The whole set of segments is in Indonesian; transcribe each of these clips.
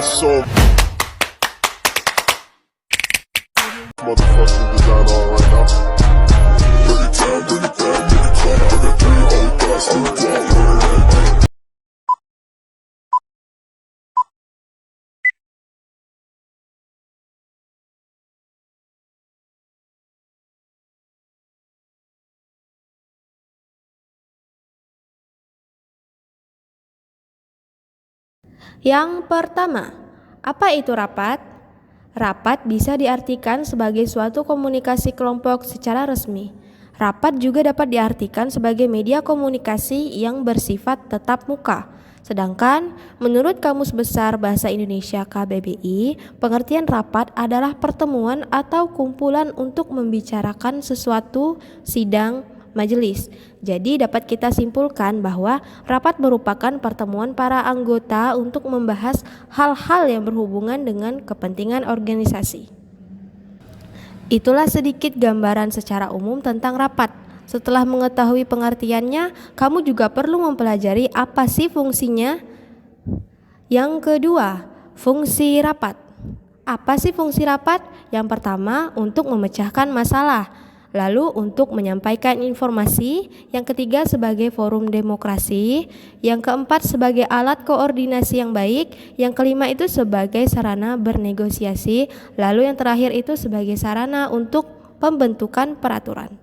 so motherfucking designer right now. Bring it down, bring it down, bring it down. I got 3 old guys who want. Yang pertama, apa itu rapat? Rapat bisa diartikan sebagai suatu komunikasi kelompok secara resmi. Rapat juga dapat diartikan sebagai media komunikasi yang bersifat tatap muka. Sedangkan menurut Kamus Besar Bahasa Indonesia KBBI, pengertian rapat adalah pertemuan atau kumpulan untuk membicarakan sesuatu, sidang, majelis. Jadi dapat kita simpulkan bahwa rapat merupakan pertemuan para anggota untuk membahas hal-hal yang berhubungan dengan kepentingan organisasi. Itulah sedikit gambaran secara umum tentang rapat. Setelah mengetahui pengertiannya, kamu juga perlu mempelajari apa sih fungsinya. Yang kedua, fungsi rapat. Apa sih fungsi rapat? Yang pertama, untuk memecahkan masalah. Lalu untuk menyampaikan informasi. Yang ketiga, sebagai forum demokrasi. Yang keempat, sebagai alat koordinasi yang baik. Yang kelima itu sebagai sarana bernegosiasi. Lalu yang terakhir itu sebagai sarana untuk pembentukan peraturan.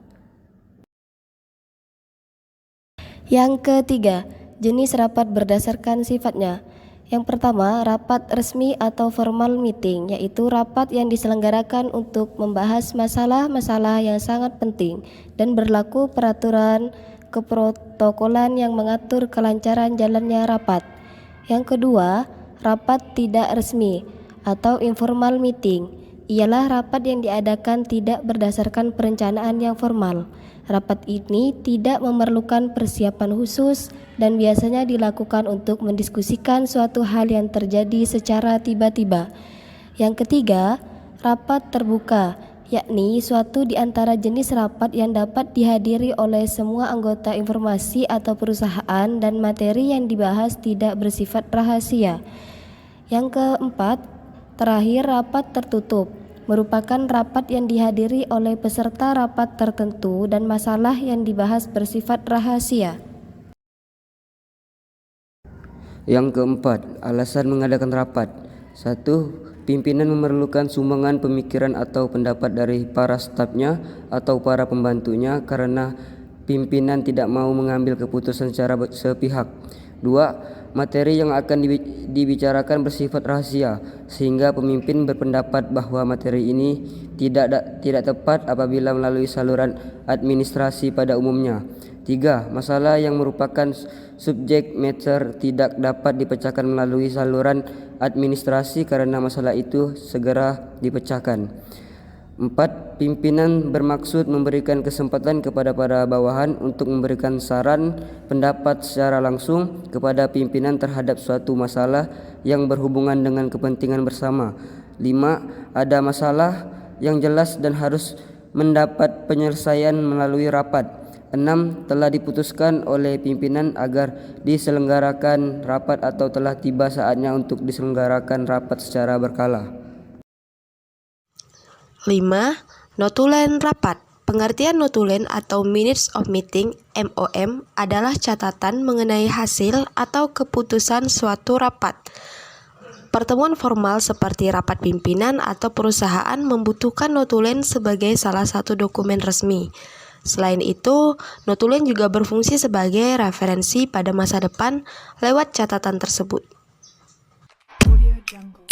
Yang ketiga, jenis rapat berdasarkan sifatnya. Yang pertama, rapat resmi atau formal meeting, yaitu rapat yang diselenggarakan untuk membahas masalah-masalah yang sangat penting dan berlaku peraturan keprotokolan yang mengatur kelancaran jalannya rapat. Yang kedua, rapat tidak resmi atau informal meeting, ialah rapat yang diadakan tidak berdasarkan perencanaan yang formal. Rapat ini tidak memerlukan persiapan khusus dan biasanya dilakukan untuk mendiskusikan suatu hal yang terjadi secara tiba-tiba. Yang ketiga, rapat terbuka, yakni suatu di antara jenis rapat yang dapat dihadiri oleh semua anggota informasi atau perusahaan dan materi yang dibahas tidak bersifat rahasia. Yang keempat, terakhir rapat tertutup, merupakan rapat yang dihadiri oleh peserta rapat tertentu dan masalah yang dibahas bersifat rahasia. Yang keempat, alasan mengadakan rapat. 1. Pimpinan memerlukan sumbangan pemikiran atau pendapat dari para stafnya atau para pembantunya karena pimpinan tidak mau mengambil keputusan secara sepihak. 2. Materi yang akan dibicarakan bersifat rahasia sehingga pemimpin berpendapat bahwa materi ini tidak tepat apabila melalui saluran administrasi pada umumnya. 3. Masalah yang merupakan subjek matter tidak dapat dipecahkan melalui saluran administrasi karena masalah itu segera dipecahkan. 4. Pimpinan bermaksud memberikan kesempatan kepada para bawahan untuk memberikan saran pendapat secara langsung kepada pimpinan terhadap suatu masalah yang berhubungan dengan kepentingan bersama. 5. Ada masalah yang jelas dan harus mendapat penyelesaian melalui rapat. 6. Telah diputuskan oleh pimpinan agar diselenggarakan rapat atau telah tiba saatnya untuk diselenggarakan rapat secara berkala. 5. Notulen rapat. Pengertian notulen atau Minutes of Meeting (MOM) adalah catatan mengenai hasil atau keputusan suatu rapat. Pertemuan formal seperti rapat pimpinan atau perusahaan membutuhkan notulen sebagai salah satu dokumen resmi. Selain itu, notulen juga berfungsi sebagai referensi pada masa depan lewat catatan tersebut. Audio Jungle.